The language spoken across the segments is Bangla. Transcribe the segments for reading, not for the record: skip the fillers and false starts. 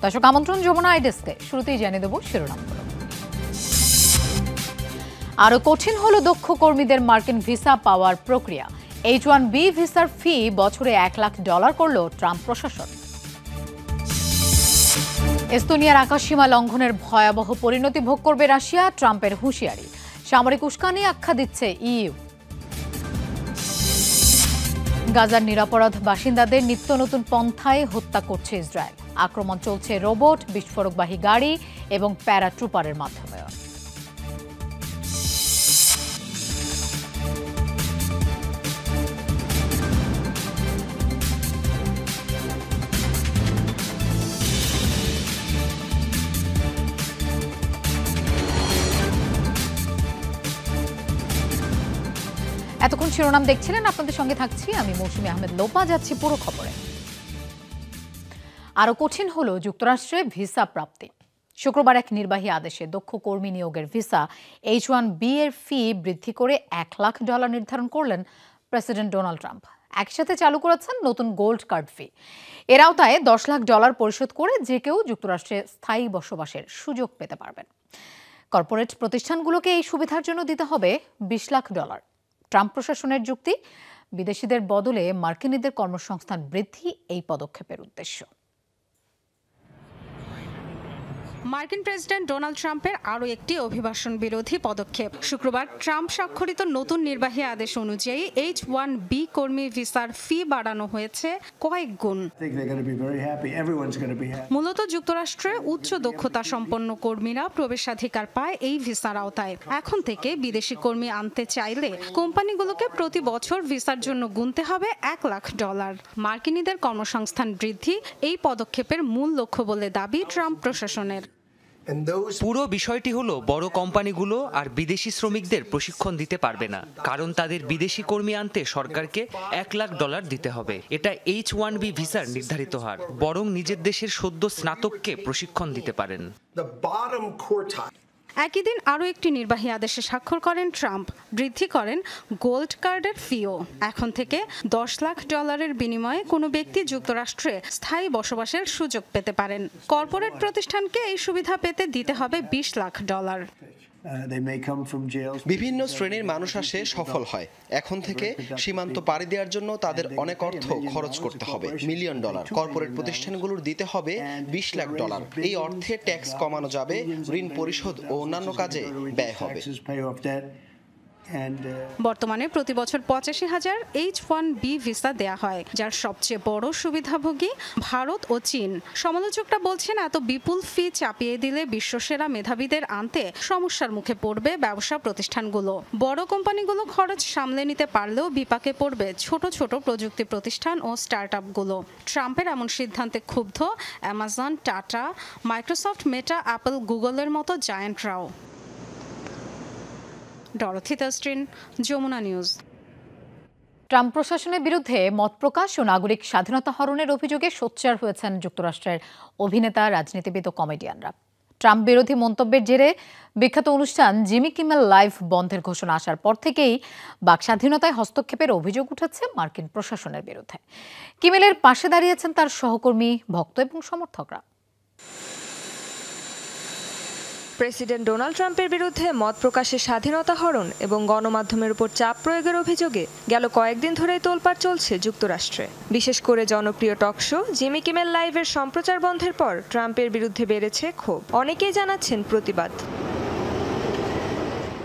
দর্শক আমন্ত্রণ যমুনা আইডেস্কে। শুরুতেই জানিয়ে দেব শিরোনামগুলো। আরও কঠিন হলো দক্ষ কর্মীদের মার্কিন ভিসা পাওয়ার প্রক্রিয়া। H-1B ভিসার ফি বছরে $1 লাখ করল ট্রাম্প প্রশাসন। এস্তোনিয়ার আকাশসীমা লঙ্ঘনের ভয়াবহ পরিণতি ভোগ করবে রাশিয়া, ট্রাম্পের হুঁশিয়ারি। সামরিক উস্কানি আখ্যা দিচ্ছে ইইউ। গাজার নিরপরাধ বাসিন্দাদের নিত্য নতুন পন্থায় হত্যা করছে ইসরায়েল। আক্রমণ চলছে রোবট, বিস্ফোরকবাহী গাড়ি এবং প্যারাট্রুপারের মাধ্যমে। এতক্ষণ শিরোনাম দেখছিলেন, আপনাদের সঙ্গে থাকছি আমি মৌসুমী আহমেদ লোপা। যাচ্ছি পুরো খবরে। আরও কঠিন হলো যুক্তরাষ্ট্রে ভিসা প্রাপ্তি। শুক্রবার এক নির্বাহী আদেশে দক্ষ কর্মী নিয়োগের ভিসা H-1B এর ফি বৃদ্ধি করে $1 লাখ নির্ধারণ করলেন প্রেসিডেন্ট ডোনাল্ড ট্রাম্প। একসাথে চালু করেছেন নতুন গোল্ড কার্ড ফি। এর আওতায় $10 লাখ পরিশোধ করে যে কেউ যুক্তরাষ্ট্রে স্থায়ী বসবাসের সুযোগ পেতে পারবেন। কর্পোরেট প্রতিষ্ঠানগুলোকে এই সুবিধার জন্য দিতে হবে $20 লাখ। ট্রাম্প প্রশাসনের যুক্তি, বিদেশিদের বদলে মার্কিনীদের কর্মসংস্থান বৃদ্ধি এই পদক্ষেপের উদ্দেশ্য। মার্কিন প্রেসিডেন্ট ডোনাল্ড ট্রাম্পের আরও একটি অভিবাসন বিরোধী পদক্ষেপ। শুক্রবার ট্রাম্প স্বাক্ষরিত নতুন নির্বাহী আদেশ অনুযায়ী H-1B কর্মী ভিসার ফি বাড়ানো হয়েছে কয়েক গুণ। মূলত যুক্তরাষ্ট্রে উচ্চ দক্ষতা সম্পন্ন কর্মীরা প্রবেশাধিকার পায় এই ভিসার আওতায়। এখন থেকে বিদেশি কর্মী আনতে চাইলে কোম্পানিগুলোকে প্রতি বছর ভিসার জন্য গুনতে হবে $1 লাখ। মার্কিনীদের কর্মসংস্থান বৃদ্ধি এই পদক্ষেপের মূল লক্ষ্য বলে দাবি ট্রাম্প প্রশাসনের। পুরো বিষয়টি হলো বড় কোম্পানিগুলো আর বিদেশি শ্রমিকদের প্রশিক্ষণ দিতে পারবে না, কারণ তাদের বিদেশি কর্মী আনতে সরকারকে $1 লাখ দিতে হবে। এটা H-1B ভিসার নির্ধারিত হার। বরং নিজের দেশের সদ্য স্নাতককে প্রশিক্ষণ দিতে পারেন। একই দিন আরও একটি নির্বাহী আদেশে স্বাক্ষর করেন ট্রাম্প। বৃদ্ধি করেন গোল্ড কার্ডের ফিও। এখন থেকে $10 লাখ বিনিময়ে কোনো ব্যক্তি যুক্তরাষ্ট্রে স্থায়ী বসবাসের সুযোগ পেতে পারেন। কর্পোরেট প্রতিষ্ঠানকে এই সুবিধা পেতে দিতে হবে $20 লাখ। বিভিন্ন শ্রেণীর মানুষ আসে, সফল হয়। এখন থেকে সীমান্ত পাড়ি দেওয়ার জন্য তাদের অনেক অর্থ খরচ করতে হবে, $1 মিলিয়ন। কর্পোরেট প্রতিষ্ঠানগুলোর দিতে হবে $20 লাখ। এই অর্থে ট্যাক্স কমানো যাবে, ঋণ পরিশোধ ও অন্যান্য কাজে ব্যয় হবে। বর্তমানে প্রতি বছর 85,000 H-1B ভিসা দেয়া হয়, যার সবচেয়ে বড় সুবিধাভোগী ভারত ও চীন। সমালোচকরা বলছেন এত বিপুল ফি চাপিয়ে দিলে বিশ্বসেরা মেধাবীদের আনতে সমস্যার মুখে পড়বে ব্যবসা প্রতিষ্ঠানগুলো। বড় কোম্পানিগুলো খরচ সামলে নিতে পারলেও বিপাকে পড়বে ছোট ছোট প্রযুক্তি প্রতিষ্ঠান ও স্টার্টআপগুলো। ট্রাম্পের এমন সিদ্ধান্তে ক্ষুব্ধ Amazon, Tata, Microsoft, Meta, Apple, গুগলের মতো জায়ান্টরাও। ডরথি তাস্ট্রিন, যমুনা নিউজ। ট্রাম্প প্রশাসনের বিরুদ্ধে মত প্রকাশ ও নাগরিক স্বাধীনতা হরণের অভিযোগে সোচ্চার হয়েছেন যুক্তরাষ্ট্রের অভিনেতা, রাজনীতিবিদ ও কমেডিয়ানরা। ট্রাম্প বিরোধী মন্তব্যের জেরে বিখ্যাত অনুষ্ঠান জিমি কিমেল লাইভ বন্ধের ঘোষণা আসার পর থেকেই বাকস্বাধীনতায় হস্তক্ষেপের অভিযোগ উঠেছে মার্কিন প্রশাসনের বিরুদ্ধে। কিমেলের পাশে দাঁড়িয়েছেন তার সহকর্মী, ভক্ত এবং সমর্থকরা। প্রেসিডেন্ট ডোনাল্ড ট্রাম্পের বিরুদ্ধে মত প্রকাশের স্বাধীনতা হরণ এবং গণমাধ্যমের উপর চাপ প্রয়োগের অভিযোগে গেল কয়েকদিন ধরেই তোলপাড় চলছে যুক্তরাষ্ট্রে। বিশেষ করে জনপ্রিয় টক শো জিমি কিমেল লাইভের সম্প্রচার বন্ধের পর ট্রাম্পের বিরুদ্ধে বেড়েছে ক্ষোভ। অনেকেই জানাচ্ছেন প্রতিবাদ।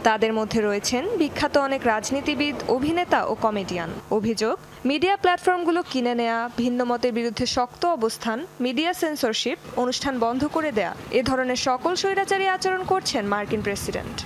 তাদের মধ্যে রয়েছেন বিখ্যাত অনেক রাজনীতিবিদ, অভিনেতা ও কমেডিয়ান। অভিযোগ, মিডিয়া প্ল্যাটফর্মগুলো কিনে নেয়া, ভিন্ন মতের বিরুদ্ধে শক্ত অবস্থান, মিডিয়া সেন্সরশিপ, অনুষ্ঠান বন্ধ করে দেয়া, এ ধরনের সকল স্বৈরাচারী আচরণ করছেন মার্কিন প্রেসিডেন্ট।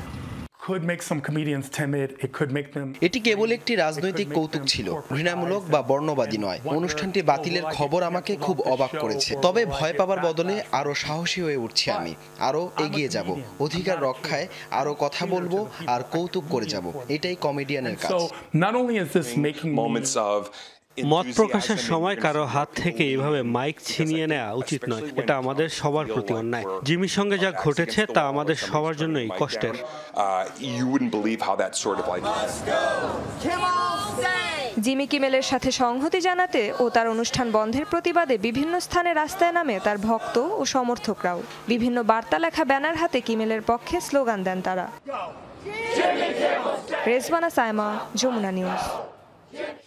এটি কেবল একটি রাজনৈতিক কৌতুক ছিল, ঘৃণামূলক বা বর্ণবাদী নয়। অনুষ্ঠানটি বাতিলের খবর আমাকে খুব অবাক করেছে। তবে ভয় পাবার বদলে আরো সাহসী হয়ে উঠছি আমি। আরো এগিয়ে যাব, অধিকার রক্ষায় আরো কথা বলবো আর কৌতুক করে যাব। এটাই কমেডিয়ানের কাজ। মত প্রকাশের সময় কারো হাত থেকে এভাবে মাইক ছিনিয়ে নেওয়া উচিত নয়। এটা আমাদের সবার প্রতি অন্যায়। জিমির সঙ্গে যা ঘটেছে তা আমাদের সবার জন্যই কষ্টের। জিমি কিমেলের সাথে সংহতি জানাতে ও তার অনুষ্ঠান বন্ধের প্রতিবাদে বিভিন্ন স্থানে রাস্তায় নামে তার ভক্ত ও সমর্থকরাও। বিভিন্ন বার্তা লেখা ব্যানার হাতে কিমেলের পক্ষে স্লোগান দেন তারা। রেজওয়ানা সাইমা, যমুনা নিউজ।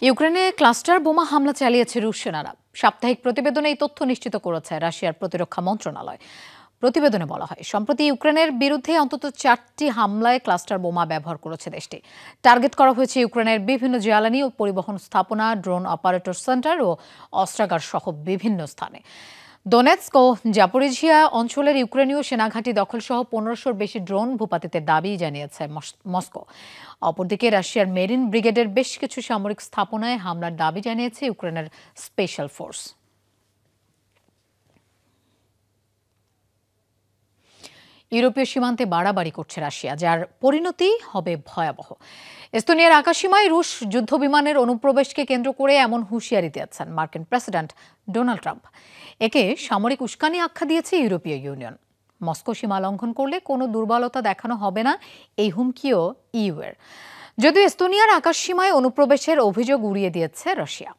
ইউক্রেনে ক্লাস্টার বোমা হামলা চালিয়েছে রুশ সেনারা। সাপ্তাহিক প্রতিবেদনে এই তথ্য নিশ্চিত করেছে রাশিয়ার প্রতিরক্ষা মন্ত্রণালয়। প্রতিবেদনে বলা হয়, সম্প্রতি ইউক্রেনের বিরুদ্ধে অন্তত 4টি হামলায় ক্লাস্টার বোমা ব্যবহার করেছে দেশটি। টার্গেট করা হয়েছে ইউক্রেনের বিভিন্ন জ্বালানি ও পরিবহন স্থাপনা, ড্রোন অপারেটর সেন্টার ও অস্ত্রাগার সহ বিভিন্ন স্থানে। দোনেৎস্ক ও জাপোরিঝিয়া অঞ্চলের ইউক্রেনীয় সেনাঘাঁটি দখলসহ 1500-র বেশি ড্রোন ভূপাতিতের দাবি জানিয়েছে মস্কো। অপরদিকে রাশিয়ার মেরিন ব্রিগেডের বেশ কিছু সামরিক স্থাপনায় হামলার দাবি জানিয়েছে ইউক্রেনের স্পেশাল ফোর্স। ইউরোপীয় সীমান্তে বাড়াবাড়ি করছে রাশিয়া, যার পরিণতি হবে ভয়াবহ। এস্তোনিয়ার আকাশসীমায় রুশ যুদ্ধবিমানের অনুপ্রবেশকে কেন্দ্র করে এমন হুঁশিয়ারি দিয়েছেন মার্কিন প্রেসিডেন্ট ডোনাল্ড ট্রাম্প। একে সামরিক উস্কানি আখ্যা দিয়েছে ইউরোপীয় ইউনিয়ন। মস্কো সীমা লঙ্ঘন করলে কোনো দুর্বলতা দেখানো হবে না, এই হুমকিও ইউএর। যদিও এস্তোনিয়ার আকাশসীমায় অনুপ্রবেশের অভিযোগ উড়িয়ে দিয়েছে রাশিয়া।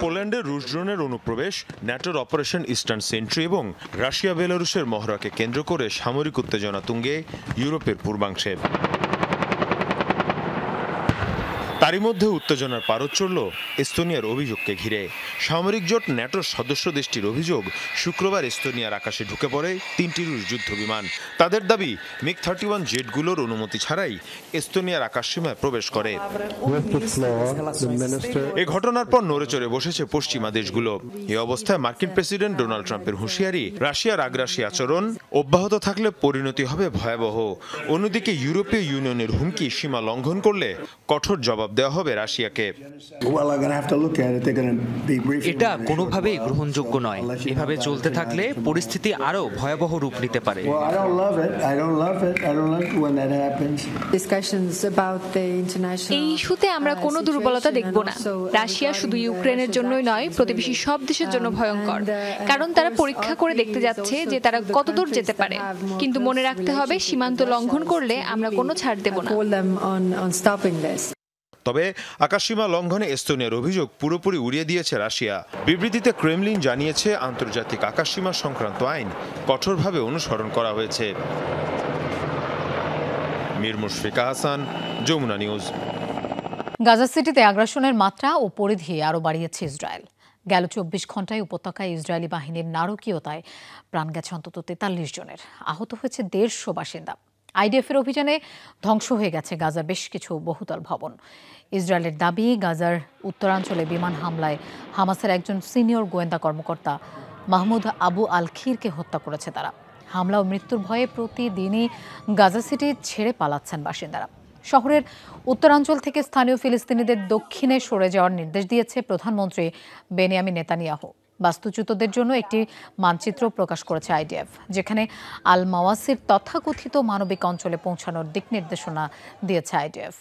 পোল্যান্ডের রুশ ড্রোনের অনুপ্রবেশ, ন্যাটোর অপারেশন ইস্টার্ন সেন্ট্রি এবং রাশিয়া বেলারুশের মহড়াকে কেন্দ্র করে সামরিক উত্তেজনা তুঙ্গে ইউরোপের পূর্বাংশে। তারই মধ্যে উত্তেজনার পারদ চড়ল এস্তোনিয়ার অভিযোগকে ঘিরে। সামরিক জোট ন্যাটোর সদস্য দেশটির অভিযোগ, শুক্রবার এস্তোনিয়ার আকাশে ঢুকে পড়ে 3টি রুশ যুদ্ধবিমান। তাদের দাবি, MiG-31 জেটগুলোর অনুমতি ছাড়াই এস্তোনিয়ার আকাশসীমায় প্রবেশ করে। এ ঘটনার পর নড়েচড়ে বসেছে পশ্চিমা দেশগুলো। এ অবস্থায় মার্কিন প্রেসিডেন্ট ডোনাল্ড ট্রাম্পের হুঁশিয়ারি, রাশিয়ার আগ্রাসী আচরণ অব্যাহত থাকলে পরিণতি হবে ভয়াবহ। অন্যদিকে ইউরোপীয় ইউনিয়নের হুমকি, সীমা লঙ্ঘন করলে কঠোর জবাব দেওয়া হবে রাশিয়াকে। এটা কোনোভাবেই গ্রহণযোগ্য নয়। এভাবে চলতে থাকলে পরিস্থিতি আরো ভয়াবহ রূপ নিতে পারে। এই ইস্যুতে আমরা কোনো দুর্বলতা দেখব না। রাশিয়া শুধু ইউক্রেনের জন্যই নয়, প্রতিবেশী সব দেশের জন্য ভয়ঙ্কর, কারণ তারা পরীক্ষা করে দেখতে যাচ্ছে যে তারা কতদূর যেতে পারে। কিন্তু মনে রাখতে হবে, সীমান্ত লঙ্ঘন করলে আমরা কোনো ছাড় দেব না। তবে আকাশসীমা লঙ্ঘনে এস্তোনিয়ার অভিযোগ পুরোপুরি উড়িয়ে দিয়েছে রাশিয়া। বিবৃতিতে ক্রেমলিন জানিয়েছে, আন্তর্জাতিক আকাশসীমা সংক্রান্ত আইন কঠোরভাবে অনুসরণ করা হয়েছে। মীর মুশফিকা হাসান, যমুনা নিউজ। গাজা সিটিতে আগ্রাসনের মাত্রা ও পরিধি আরও বাড়িয়েছে ইসরায়েল। গেল 24 ঘন্টায় উপত্যকায় ইসরায়েলি বাহিনীর নারকীয়তায় প্রাণ গেছে অন্তত 43 জনের। আহত হয়েছে 150 বাসিন্দা। আইডিএফের অভিযানে ধ্বংস হয়ে গেছে গাজার বেশ কিছু বহুতল ভবন। ইসরায়েলের দাবি, গাজার উত্তরাঞ্চলে বিমান হামলায় হামাসের একজন সিনিয়র গোয়েন্দা কর্মকর্তা মাহমুদ আবু আল খিরকে হত্যা করেছে তারা। হামলা ও মৃত্যুর ভয়ে প্রতিদিনই গাজা সিটি ছেড়ে পালাচ্ছেন বাসিন্দারা। শহরের উত্তরাঞ্চল থেকে স্থানীয় ফিলিস্তিনিদের দক্ষিণে সরে যাওয়ার নির্দেশ দিয়েছে প্রধানমন্ত্রী বেনিয়ামিন নেতানিয়াহু। বাস্তুচ্যুতদের জন্য একটি মানচিত্র প্রকাশ করেছে আইডিএফ, যেখানে আল মাওয়াসির তথাকথিত মানবিক অঞ্চলে পৌঁছানোর দিক নির্দেশনা দিয়েছে আইডিএফ।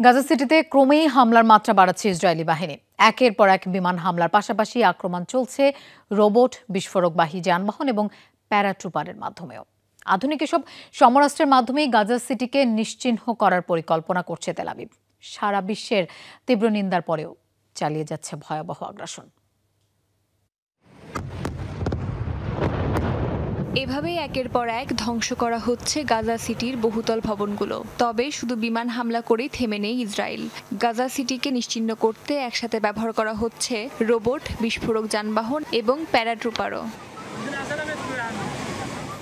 গাজা সিটিতে ক্রমেই হামলার মাত্রা বাড়াচ্ছে ইসরায়েলি বাহিনী। একের পর এক বিমান হামলার পাশাপাশি আক্রমণ চলছে রোবট, বিস্ফোরকবাহী যানবাহন এবং প্যারাট্রুপারের মাধ্যমেও। আধুনিক এসব সমরাস্ত্রের মাধ্যমেই গাজা সিটিকে নিশ্চিহ্ন করার পরিকল্পনা করছে তেল আবিব। সারা বিশ্বের তীব্র নিন্দার পরেও চালিয়ে যাচ্ছে ভয়াবহ আগ্রাসন। এভাবেই একের পর এক ধ্বংস করা হচ্ছে গাজা সিটির বহুতল ভবনগুলো। তবে শুধু বিমান হামলা করেই থেমে নেই ইসরায়েল। গাজা সিটিকে নিশ্চিহ্ন করতে একসাথে ব্যবহার করা হচ্ছে রোবট, বিস্ফোরক যানবাহন এবং প্যারাট্রুপারও।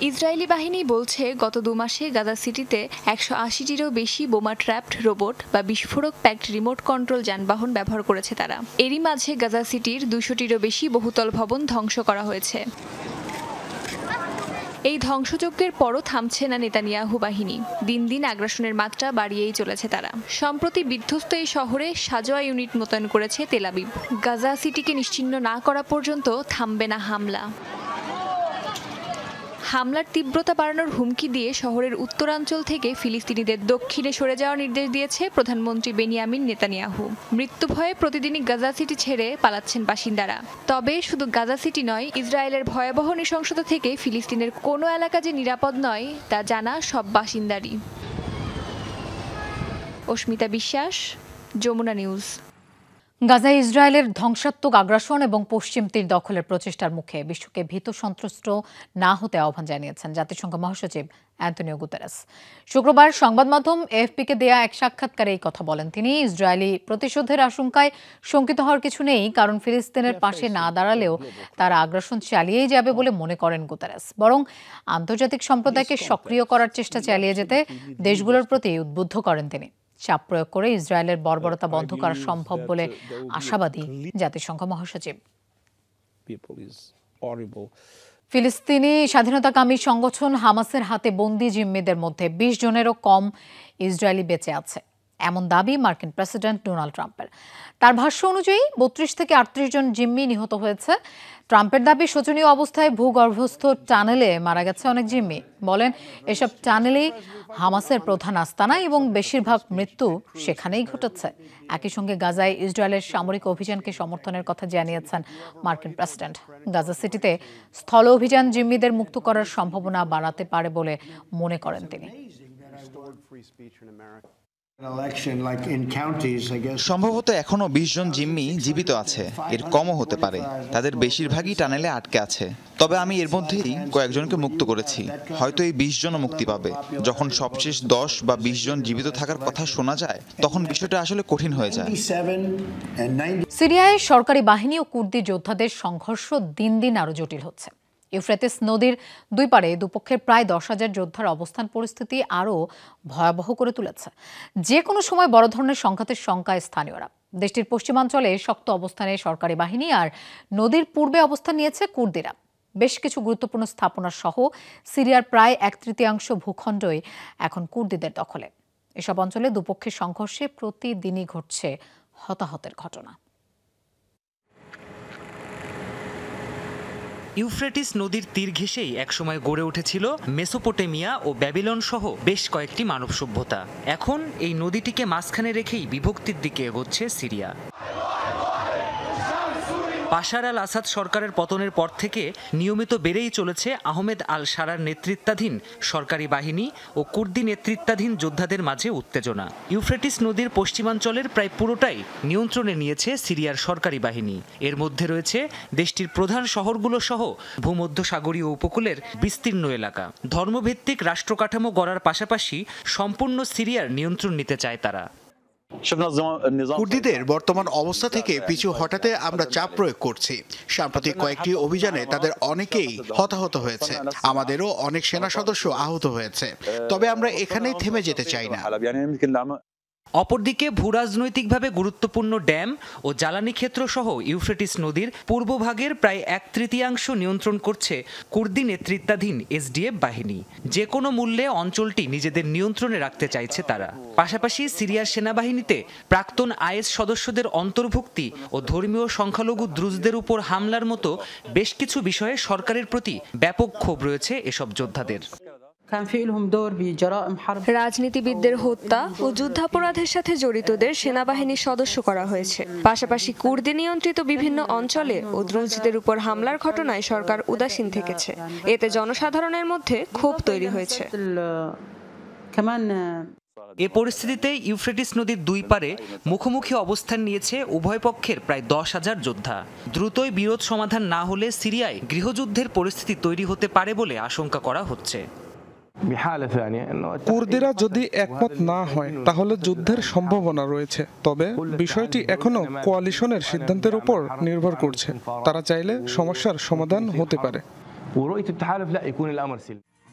ইসরায়েলি বাহিনী বলছে, গত 2 মাসে গাজা সিটিতে 180টিরও বেশি বোমা ট্র্যাপড রোবট বা বিস্ফোরক প্যাকড রিমোট কন্ট্রোল যানবাহন ব্যবহার করেছে তারা। এরই মাঝে গাজা সিটির 200টিরও বেশি বহুতল ভবন ধ্বংস করা হয়েছে। এই ধ্বংসযজ্ঞের পরও থামছে না নেতানিয়াহু বাহিনী। দিন দিন আগ্রাসনের মাত্রা বাড়িয়েই চলেছে তারা। সম্প্রতি বিধ্বস্ত এই শহরে সাজোয়া ইউনিট মোতায়েন করেছে তেল আবিব। গাজা সিটিকে নিশ্চিহ্ন না করা পর্যন্ত থামবে না হামলা। হামলার তীব্রতা বাড়ানোর হুমকি দিয়ে শহরের উত্তরাঞ্চল থেকে ফিলিস্তিনিদের দক্ষিণে সরে যাওয়ার নির্দেশ দিয়েছে প্রধানমন্ত্রী বেনিয়ামিন নেতানিয়াহু। মৃত্যু ভয়ে প্রতিদিনই গাজা সিটি ছেড়ে পালাচ্ছেন বাসিন্দারা। তবে শুধু গাজা সিটি নয়, ইসরায়েলের ভয়াবহ নৃশংসতা থেকে ফিলিস্তিনের কোনো এলাকা যে নিরাপদ নয় তা জানা সব বাসিন্দারই। অস্মিতা বিশ্বাস, যমুনা নিউজ। গাজায় ইসরায়েলের ধ্বংসাত্মক আগ্রাসন এবং পশ্চিম তীর দখলের প্রচেষ্টার মুখে বিশ্বকে ভীত সন্ত্রস্ত না হতে আহ্বান জানিয়েছেন জাতিসংঘ মহাসচিব অ্যান্টনিও গুতেরেস। শুক্রবার সংবাদ মাধ্যম এএফপিকে দেয়া এক সাক্ষাৎকারে এই কথা বলেন তিনি। ইসরায়েলি প্রতিশোধের আশঙ্কায় শঙ্কিত হওয়ার কিছু নেই, কারণ ফিলিস্তিনের পাশে না দাঁড়ালেও তারা আগ্রাসন চালিয়েই যাবে বলে মনে করেন গুতেরেস। বরং আন্তর্জাতিক সম্প্রদায়কে সক্রিয় করার চেষ্টা চালিয়ে যেতে দেশগুলোর প্রতি উদ্বুদ্ধ করেন তিনি। চাপ প্রয়োগ করে ইসরায়েলের বর্বরতা বন্ধ করা সম্ভব বলে আশাবাদী জাতিসংঘ মহাসচিব। ফিলিস্তিনি স্বাধীনতাকামী সংগঠন হামাসের হাতে বন্দী জিম্মিদের মধ্যে 20 জনেরও কম ইসরায়েলি বেঁচে আছে, এমন দাবি মার্কিন প্রেসিডেন্ট ডোনাল্ড ট্রাম্পের। তার ভাষ্য অনুযায়ী 32 থেকে 38 জন জিম্মি নিহত হয়েছে। ট্রাম্পের দাবি, শোচনীয় অবস্থায় ভূগর্ভস্থ টানেলে মারা গেছে অনেক জিম্মি। বলেন, এসব টানেলেই হামাসের প্রধান আস্তানা এবং বেশিরভাগ মৃত্যু সেখানেই ঘটেছে। একই সঙ্গে গাজায় ইসরায়েলের সামরিক অভিযানকে সমর্থনের কথা জানিয়েছেন মার্কিন প্রেসিডেন্ট। গাজা সিটিতে স্থল অভিযান জিম্মিদের মুক্ত করার সম্ভাবনা বাড়াতে পারে বলে মনে করেন তিনি। সম্ভবত এখনো 20 জন জিম্মি জীবিত আছে, এর কমও হতে পারে। তাদের বেশিরভাগই টানেলে আটকে আছে। তবে আমি এর মধ্যেই কয়েকজনকে মুক্ত করেছি। হয়তো এই 20 জনও মুক্তি পাবে। যখন সবশেষ 10 বা 20 জন জীবিত থাকার কথা শোনা যায়, তখন বিষয়টা আসলে কঠিন হয়ে যায়। সিরিয়ায় সরকারি বাহিনী ও কুর্দি যোদ্ধাদের সংঘর্ষ দিন দিন আরো জটিল হচ্ছে। ইউফ্রেটিস নদীর দুই পারে দুপক্ষের প্রায় 10,000 যোদ্ধার অবস্থান পরিস্থিতি আরও ভয়াবহ করে তুলেছে। যে কোনো সময় বড় ধরনের সংঘাতের শঙ্কায় স্থানীয়রা। দেশটির পশ্চিমাঞ্চলে শক্ত অবস্থানে সরকারি বাহিনী আর নদীর পূর্বে অবস্থান নিয়েছে কুর্দিরা। বেশ কিছু গুরুত্বপূর্ণ স্থাপনা সহ সিরিয়ার প্রায় 1/3 ভূখণ্ডই এখন কুর্দিদের দখলে। এসব অঞ্চলে দুপক্ষের সংঘর্ষে প্রতিদিনই ঘটছে হতাহতের ঘটনা। ইউফ্রেটিস নদীর তীর ঘেঁষেই একসময় গড়ে উঠেছিল মেসোপটেমিয়া ও ব্যাবিলন সহ বেশ কয়েকটি মানব সভ্যতা। এখন এই নদীটিকে মাঝখানে রেখেই বিভক্তির দিকে এগোচ্ছে সিরিয়া। বাশার আল আসাদ সরকারের পতনের পর থেকে নিয়মিত বেড়েই চলেছে আহমেদ আল শারার নেতৃত্বাধীন সরকারি বাহিনী ও কুর্দি নেতৃত্বাধীন যোদ্ধাদের মাঝে উত্তেজনা। ইউফ্রেটিস নদীর পশ্চিমাঞ্চলের প্রায় পুরোটাই নিয়ন্ত্রণে নিয়েছে সিরিয়ার সরকারি বাহিনী। এর মধ্যে রয়েছে দেশটির প্রধান শহরগুলো সহ ভূমধ্যসাগরীয় উপকূলের বিস্তীর্ণ এলাকা। ধর্মভিত্তিক রাষ্ট্রকাঠামো গড়ার পাশাপাশি সম্পূর্ণ সিরিয়ার নিয়ন্ত্রণ নিতে চায় তারা। কুর্দিদের বর্তমান অবস্থা থেকে পিছু হটাতে আমরা চাপ প্রয়োগ করছি। সাম্প্রতিক কয়েকটি অভিযানে তাদের অনেকেই হতাহত হয়েছে, আমাদেরও অনেক সেনা সদস্য আহত হয়েছে। তবে আমরা এখানেই থেমে যেতে চাই না। অপরদিকে ভূরাজনৈতিকভাবে গুরুত্বপূর্ণ ড্যাম ও জ্বালানি ক্ষেত্র সহ ইউফ্রেটিস নদীর পূর্বভাগের প্রায় 1/3 নিয়ন্ত্রণ করছে কুর্দি নেতৃত্বাধীন এসডিএফ বাহিনী। যে কোনো মূল্যে অঞ্চলটি নিজেদের নিয়ন্ত্রণে রাখতে চাইছে তারা। পাশাপাশি সিরিয়ার সেনাবাহিনীতে প্রাক্তন আইএস সদস্যদের অন্তর্ভুক্তি ও ধর্মীয় সংখ্যালঘু দ্রুজদের উপর হামলার মতো বেশ কিছু বিষয়ে সরকারের প্রতি ব্যাপক ক্ষোভ রয়েছে এসব যোদ্ধাদের। রাজনীতিবিদদের হত্যা ও যুদ্ধাপরাধের সাথে জড়িতদের সেনাবাহিনীর সদস্য করা হয়েছে। পাশাপাশি কুর্দি নিয়ন্ত্রিত বিভিন্ন অঞ্চলে ও দ্রুজদের উপর হামলার ঘটনায় সরকার উদাসীন থেকেছে। এতে জনসাধারণের মধ্যে ক্ষোভ তৈরি হয়েছে। এ পরিস্থিতিতে ইউফ্রেটিস নদীর দুই পারে মুখোমুখি অবস্থান নিয়েছে উভয় পক্ষের প্রায় 10,000 যোদ্ধা। দ্রুতই বিরোধ সমাধান না হলে সিরিয়ায় গৃহযুদ্ধের পরিস্থিতি তৈরি হতে পারে বলে আশঙ্কা করা হচ্ছে। কুর্দিরা যদি একমত না হয় তাহলে যুদ্ধের সম্ভাবনা রয়েছে। তবে বিষয়টি এখনো কোয়ালিশনের সিদ্ধান্তের উপর নির্ভর করছে। তারা চাইলে সমস্যার সমাধান হতে পারে।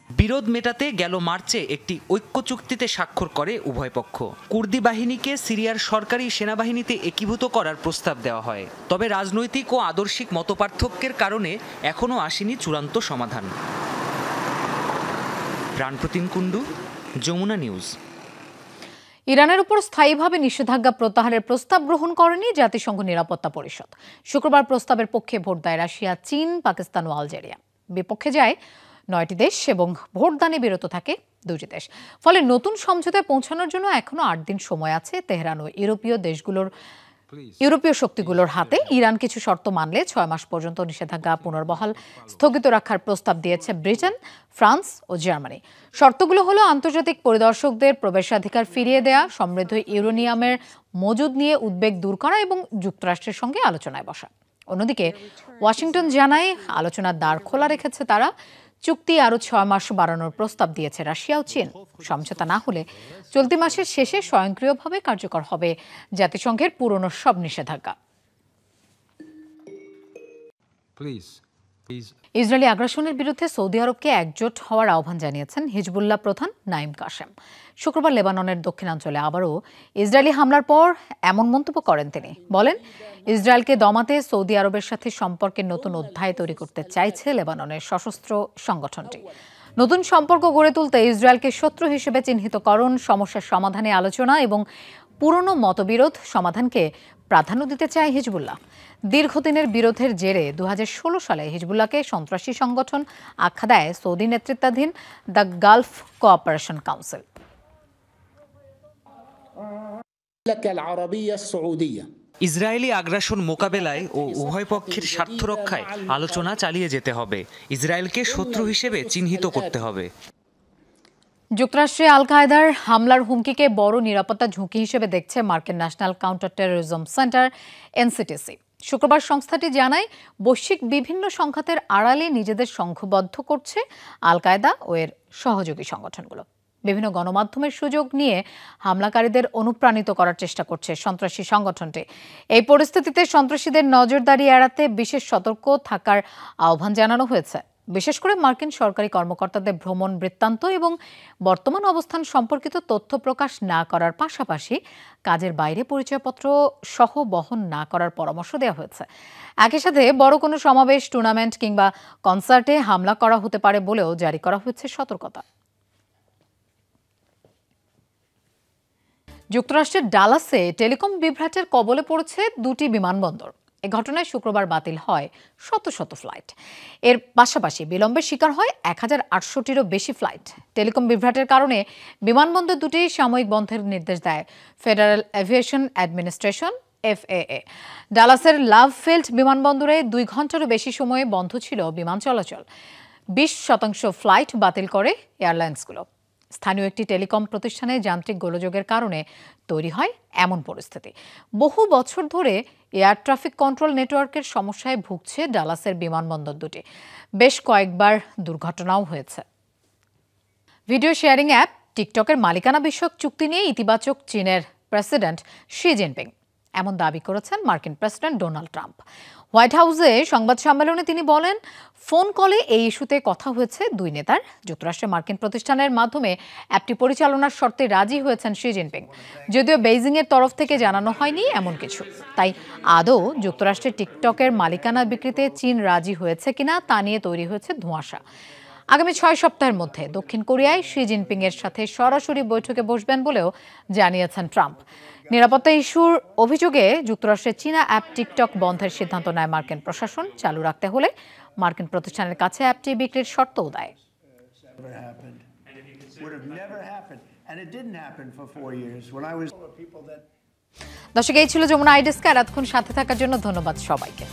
বিরোধ মেটাতে গেল মার্চে একটি ঐক্য চুক্তিতে স্বাক্ষর করে উভয় পক্ষ। কুর্দি বাহিনীকে সিরিয়ার সরকারি সেনাবাহিনীতে একীভূত করার প্রস্তাব দেওয়া হয়। তবে রাজনৈতিক ও আদর্শিক মতপার্থক্যের কারণে এখনও আসেনি চূড়ান্ত সমাধান। প্রাণপ্রতিম কুণ্ডু, যমুনা নিউজ। ইরানের উপর স্থায়ীভাবে নিষেধাজ্ঞা প্রত্যাহারের প্রস্তাব গ্রহণ করেনি জাতিসংঘ নিরাপত্তা পরিষদ। শুক্রবার প্রস্তাবের পক্ষে ভোট দেয় রাশিয়া, চীন, পাকিস্তান ও আলজেরিয়া। বিপক্ষে যায় 9টি দেশ এবং ভোটদানে বিরত থাকে 2টি দেশ। ফলে নতুন সমঝোতায় পৌঁছানোর জন্য এখনো 8 দিন সময় আছে তেহরান ও ইউরোপীয় শক্তিগুলোর হাতে। ইরান কিছু শর্ত মানলে 6 মাস পর্যন্ত নিষেধাজ্ঞা পুনর্বহাল স্থগিত রাখার প্রস্তাব দিয়েছে ব্রিটেন, ফ্রান্স ও জার্মানি। শর্তগুলো হলো আন্তর্জাতিক পরিদর্শকদের প্রবেশাধিকার ফিরিয়ে দেয়া, সমৃদ্ধ ইউরেনিয়ামের মজুদ নিয়ে উদ্বেগ দূর করা এবং যুক্তরাষ্ট্রের সঙ্গে আলোচনায় বসা। অন্যদিকে ওয়াশিংটন জানায় আলোচনার দ্বার খোলা রেখেছে তারা। চুক্তি আরও 6 মাস বাড়ানোর প্রস্তাব দিয়েছে রাশিয়া ও চীন। সমঝোতা না হলে চলতি মাসের শেষে স্বয়ংক্রিয়ভাবে কার্যকর হবে জাতিসংঘের পুরনো সব নিষেধাজ্ঞা। ইসরায়েলি আগ্রাসনের বিরুদ্ধে সৌদি আরবকে একজোট হওয়ার আহ্বান জানিয়েছেন হিজবুল্লাহ প্রধান নাঈম কাশেম। শুক্রবার লেবাননের দক্ষিণাঞ্চলে আবারও ইসরায়েলি হামলার পর এমন মন্তব্য করেন তিনি। বলেন, ইসরায়েলকে দমাতে সৌদি আরবের সাথে সম্পর্কের নতুন অধ্যায় তৈরি করতে চাইছে লেবাননের সশস্ত্র সংগঠনটি। নতুন সম্পর্ক গড়ে তুলতে ইসরায়েলকে শত্রু হিসেবে চিহ্নিতকরণ, সমস্যার সমাধানে আলোচনা এবং পুরনো মতবিরোধ সমাধানকে প্রাধান্য দিতে চায় হিজবুল্লাহ। দীর্ঘদিনের বিরোধের জেরে 2016 সালে হিজবুল্লাহকে সন্ত্রাসী সংগঠন আখ্যা দেয় সৌদি নেতৃত্বাধীন the Gulf cooperation council. Israeli আগ্রাসন মোকাবেলায় ও উভয় পক্ষের স্বার্থ রক্ষায় আলোচনা চালিয়ে যেতে হবে। ইসরায়েলকে শত্রু হিসেবে চিহ্নিত করতে হবে। যুক্তরাষ্ট্রে আল কায়েদার হামলার হুমকিকে বড় নিরাপত্তা ঝুঁকি হিসেবে দেখছে মার্কিন ন্যাশনাল কাউন্টার টেরোরিজম সেন্টার এনসিটিসি। শুক্রবার সংস্থাটি জানায়, বৈশ্বিক বিভিন্ন সংঘাতের আড়ালে নিজেদের সংঘবদ্ধ করছে আল কায়েদা ও এর সহযোগী সংগঠনগুলো। বিভিন্ন গণমাধ্যমের সুযোগ নিয়ে হামলাকারীদের অনুপ্রাণিত করার চেষ্টা করছে সন্ত্রাসী সংগঠনটি। এই পরিস্থিতিতে সন্ত্রাসীদের নজরদারি এড়াতে বিশেষ সতর্ক থাকার আহ্বান জানানো হয়েছে। বিশেষ করে মার্কিন সরকারি কর্মকর্তাদের ভ্রমণ বৃত্তান্ত এবং বর্তমান অবস্থান সম্পর্কিত তথ্য প্রকাশ না করার পাশাপাশি কাজের বাইরে পরিচয়পত্র সহ বহন না করার পরামর্শ দেওয়া হয়েছে। একই সাথে বড় কোনো সমাবেশ, টুর্নামেন্ট কিংবা কনসার্টে হামলা করা হতে পারে বলেও জারি করা হয়েছে সতর্কতা। যুক্তরাষ্ট্রের ডালাসে টেলিকম বিভ্রাটের কবলে পড়েছে 2টি বিমানবন্দর। এ ঘটনায় শুক্রবার বাতিল হয় শত শত ফ্লাইট। এর পাশাপাশি বিলম্বের শিকার হয় 1800টিরও বেশি ফ্লাইট। টেলিকম বিভ্রাটের কারণে বিমানবন্দর দুটি সাময়িক বন্ধের নির্দেশ দেয় ফেডারেল এভিয়েশন অ্যাডমিনিস্ট্রেশন FAA। ডালাসের লাভ ফিল্ড বিমানবন্দরে 2 ঘন্টারও বেশি সময়ে বন্ধ ছিল বিমান চলাচল। 20% ফ্লাইট বাতিল করে এয়ারলাইন্সগুলো। স্থানীয় একটি টেলিকম প্রতিষ্ঠানে যান্ত্রিক গোলযোগের কারণে তৈরি হয় এমন পরিস্থিতি। বহু বছর ধরে এয়ার ট্রাফিক কন্ট্রোল নেটওয়ার্কের সমস্যায় ভুগছে ডালাসের বিমানবন্দর দুটি। বেশ কয়েকবার দুর্ঘটনাও হয়েছে। ভিডিও শেয়ারিং অ্যাপ টিকটকের মালিকানা বিষয়ক চুক্তি নিয়ে ইতিবাচক চীনের প্রেসিডেন্ট শি জিনপিং এমন দাবি করেছেন মার্কিন প্রেসিডেন্ট ডোনাল্ড ট্রাম্প। হোয়াইট হাউসে সংবাদ সম্মেলনে তিনি বলেন, ফোন কলে এই ইস্যুতে কথা হয়েছে 2 নেতার। যুক্তরাষ্ট্রের মার্কিন প্রতিষ্ঠানের মাধ্যমে অ্যাপটি পরিচালনার শর্তে রাজি হয়েছেন শি জিনপিং। যদিও বেইজিংয়ের তরফ থেকে জানানো হয়নি এমন কিছু। তাই আদৌ যুক্তরাষ্ট্রের টিকটকের মালিকানা বিক্রিতে চীন রাজি হয়েছে কিনা তা নিয়ে তৈরি হয়েছে ধোঁয়াশা। আগামী 6 সপ্তাহের মধ্যে দক্ষিণ কোরিয়ায় শি জিনপিং এর সাথে সরাসরি বৈঠকে বসবেন বলেও জানিয়েছেন ট্রাম্প। নিরাপত্তা ইস্যুর অভিযোগে যুক্তরাষ্ট্রের চীনা অ্যাপ টিকটক বন্ধের সিদ্ধান্ত নেয় মার্কিন প্রশাসন। চালু রাখতে হলে মার্কিন প্রতিষ্ঠানের কাছে অ্যাপটি বিক্রির শর্তও দেয়। দর্শক, এই ছিল যমুনা আই ডেস্ক। এতক্ষণ সাথে থাকার জন্য ধন্যবাদ সবাইকে।